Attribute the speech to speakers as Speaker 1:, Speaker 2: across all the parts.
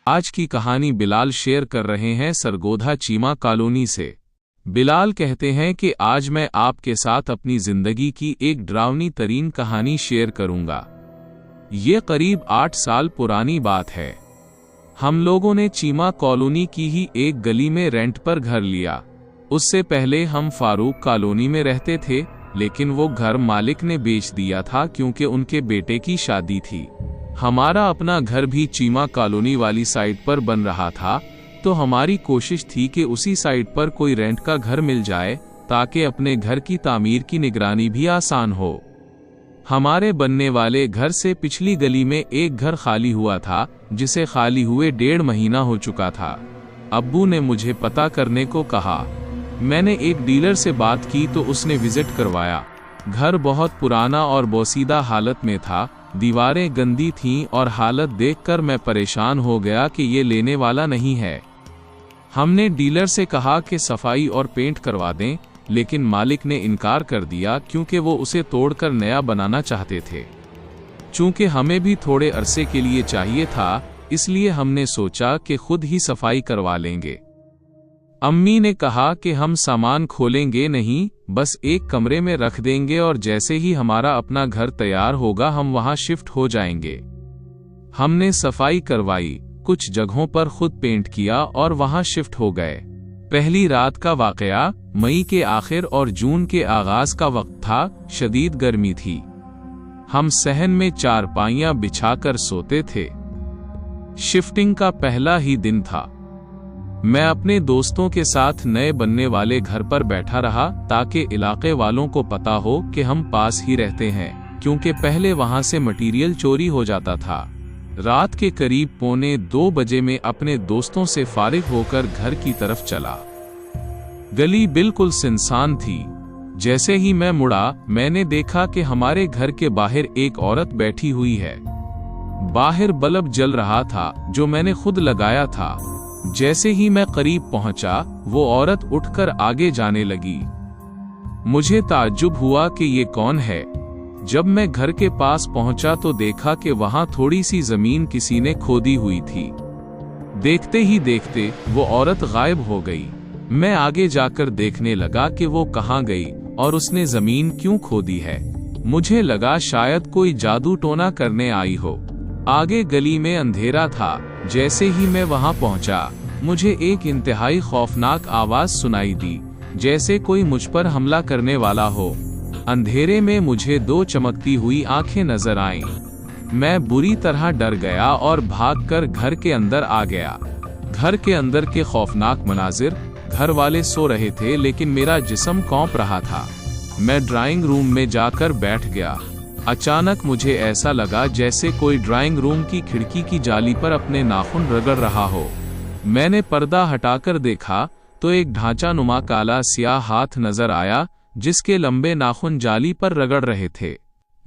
Speaker 1: आज की कहानी बिलाल शेयर कर रहे हैं सरगोधा चीमा कॉलोनी से। बिलाल कहते हैं कि आज मैं आपके साथ अपनी जिंदगी की एक डरावनी तरीन कहानी शेयर करूंगा। ये करीब 8 साल पुरानी बात है। हम लोगों ने चीमा कॉलोनी की ही एक गली में रेंट पर घर लिया। उससे पहले हम फारूक कॉलोनी में रहते थे, लेकिन वो घर मालिक ने बेच दिया था क्योंकि उनके बेटे की शादी थी। हमारा अपना घर भी चीमा कॉलोनी वाली साइड पर बन रहा था, तो हमारी कोशिश थी कि उसी साइड पर कोई रेंट का घर मिल जाए ताकि अपने घर की तामीर की निगरानी भी आसान हो। हमारे बनने वाले घर से पिछली गली में एक घर खाली हुआ था, जिसे खाली हुए 1.5 महीना हो चुका था। अब्बू ने मुझे पता करने को कहा। मैंने एक डीलर से बात की तो उसने विजिट करवाया। घर बहुत पुराना और बोसीदा हालत में था, दीवारें गंदी थीं और हालत देखकर मैं परेशान हो गया कि ये लेने वाला नहीं है। हमने डीलर से कहा कि सफाई और पेंट करवा दें, लेकिन मालिक ने इनकार कर दिया क्योंकि वो उसे तोड़कर नया बनाना चाहते थे। चूंकि हमें भी थोड़े अरसे के लिए चाहिए था, इसलिए हमने सोचा कि खुद ही सफाई करवा लेंगे। अम्मी ने कहा कि हम सामान खोलेंगे नहीं, बस एक कमरे में रख देंगे और जैसे ही हमारा अपना घर तैयार होगा हम वहां शिफ्ट हो जाएंगे। हमने सफाई करवाई, कुछ जगहों पर खुद पेंट किया और वहां शिफ्ट हो गए। पहली रात का वाकया मई के आखिर और जून के आगाज का वक्त था। शदीद गर्मी थी। हम सहन में चारपाइयां बिछाकर सोते थे। शिफ्टिंग का पहला ही दिन था। मैं अपने दोस्तों के साथ नए बनने वाले घर पर बैठा रहा ताकि इलाके वालों को पता हो कि हम पास ही रहते हैं, क्योंकि पहले वहां से मटेरियल चोरी हो जाता था। रात के करीब 1:45 बजे में अपने दोस्तों से फारिग होकर घर की तरफ चला। गली बिल्कुल सुनसान थी। जैसे ही मैं मुड़ा, मैंने देखा कि हमारे घर के बाहर एक औरत बैठी हुई है। बाहर बल्ब जल रहा था जो मैंने खुद लगाया था। जैसे ही मैं करीब पहुंचा, वो औरत उठकर आगे जाने लगी। मुझे ताज्जुब हुआ कि ये कौन है। जब मैं घर के पास पहुंचा तो देखा कि वहां थोड़ी सी जमीन किसी ने खोदी हुई थी। देखते ही देखते वो औरत गायब हो गई। मैं आगे जाकर देखने लगा कि वो कहां गई और उसने जमीन क्यों खोदी है। मुझे लगा शायद कोई जादू टोना करने आई हो। आगे गली में अंधेरा था। जैसे ही मैं वहां पहुंचा, मुझे एक इंतहाई खौफनाक आवाज सुनाई दी, जैसे कोई मुझ पर हमला करने वाला हो। अंधेरे में मुझे 2 चमकती हुई आंखें नजर आईं। मैं बुरी तरह डर गया और भागकर घर के अंदर आ गया। घर के अंदर के खौफनाक मनाजिर। घर वाले सो रहे थे, लेकिन मेरा जिस्म कौंप रहा था। मैं ड्राइंग रूम में जाकर बैठ गया। अचानक मुझे ऐसा लगा जैसे कोई ड्राइंग रूम की खिड़की की जाली पर अपने नाखून रगड़ रहा हो। मैंने पर्दा हटाकर देखा तो एक ढांचा नुमा काला स्याह हाथ नजर आया, जिसके लंबे नाखून जाली पर रगड़ रहे थे।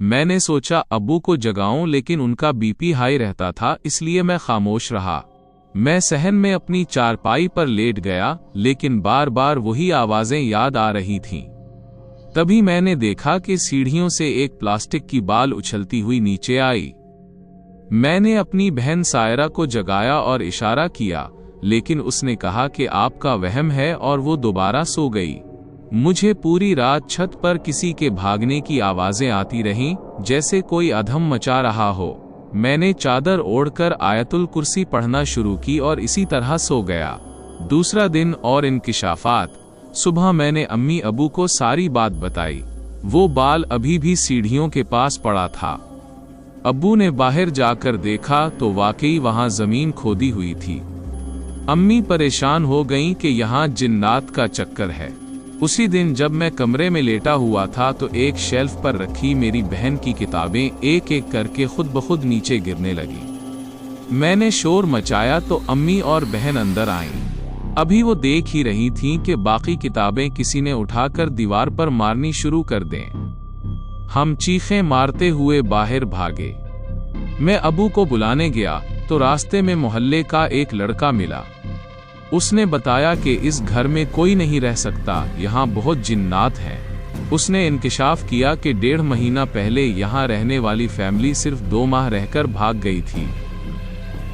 Speaker 1: मैंने सोचा अब्बू को जगाऊं, लेकिन उनका बीपी हाई रहता था, इसलिए मैं खामोश रहा। मैं सहन में अपनी चारपाई पर लेट गया, लेकिन बार बार वही आवाजें याद आ रही थीं। तभी मैंने देखा कि सीढ़ियों से एक प्लास्टिक की बाल उछलती हुई नीचे आई। मैंने अपनी बहन सायरा को जगाया और इशारा किया, लेकिन उसने कहा कि आपका वहम है और वो दोबारा सो गई। मुझे पूरी रात छत पर किसी के भागने की आवाजें आती रहीं, जैसे कोई अधम मचा रहा हो। मैंने चादर ओढ़कर आयतुल कुर्सी पढ़ना शुरू की और इसी तरह सो गया। दूसरा दिन और इंकिशाफात। सुबह मैंने अम्मी अबू को सारी बात बताई। वो बाल अभी भी सीढ़ियों के पास पड़ा था। अब्बू ने बाहर जाकर देखा तो वाकई वहां जमीन खोदी हुई थी। अम्मी परेशान हो गईं कि यहाँ जिन्नात का चक्कर है। उसी दिन जब मैं कमरे में लेटा हुआ था तो एक शेल्फ पर रखी मेरी बहन की किताबें एक एक करके खुद ब खुद नीचे गिरने लगी। मैंने शोर मचाया तो अम्मी और बहन अंदर आईं। अभी वो देख ही रही थीं कि बाकी किताबें किसी ने उठाकर दीवार पर मारनी शुरू कर दें। हम चीखें मारते हुए बाहर भागे। मैं अबू को बुलाने गया तो रास्ते में मोहल्ले का एक लड़का मिला। उसने बताया कि इस घर में कोई नहीं रह सकता, यहाँ बहुत जिन्नात हैं। उसने इंकिशाफ किया कि 1.5 महीना पहले यहाँ रहने वाली फैमिली सिर्फ 2 माह रहकर भाग गई थी।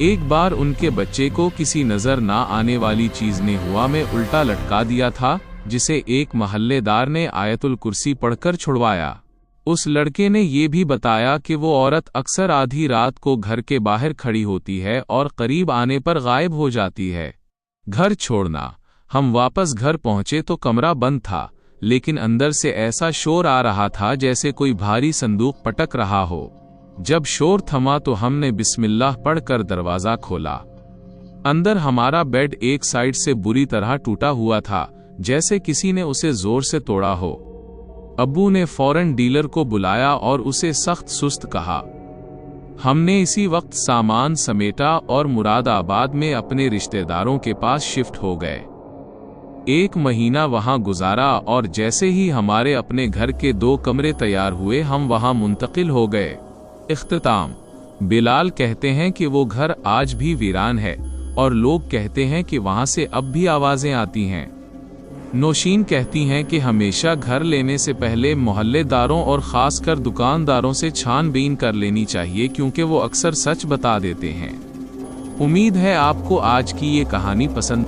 Speaker 1: एक बार उनके बच्चे को किसी नजर ना आने वाली चीज ने हुआ में उल्टा लटका दिया था, जिसे एक मोहल्लेदार ने आयतुल कुर्सी पढ़कर छुड़वाया। उस लड़के ने ये भी बताया कि वो औरत अक्सर आधी रात को घर के बाहर खड़ी होती है और करीब आने पर गायब हो जाती है। घर छोड़ना। हम वापस घर पहुंचे तो कमरा बंद था, लेकिन अंदर से ऐसा शोर आ रहा था जैसे कोई भारी संदूक पटक रहा हो। जब शोर थमा तो हमने बिस्मिल्लाह पढ़कर दरवाजा खोला। अंदर हमारा बेड एक साइड से बुरी तरह टूटा हुआ था, जैसे किसी ने उसे जोर से तोड़ा हो। अब्बू ने फौरन डीलर को बुलाया और उसे सख्त सुस्त कहा। हमने इसी वक्त सामान समेटा और मुरादाबाद में अपने रिश्तेदारों के पास शिफ्ट हो गए। 1 महीना वहां गुजारा और जैसे ही हमारे अपने घर के 2 कमरे तैयार हुए हम वहां मुंतकिल हो गए। इख्तिताम। बिलाल कहते हैं कि वो घर आज भी वीरान है और लोग कहते हैं कि वहां से अब भी आवाजें आती हैं। नौशीन कहती हैं कि हमेशा घर लेने से पहले मोहल्लेदारों और ख़ासकर दुकानदारों से छानबीन कर लेनी चाहिए, क्योंकि वो अक्सर सच बता देते हैं। उम्मीद है आपको आज की ये कहानी पसंद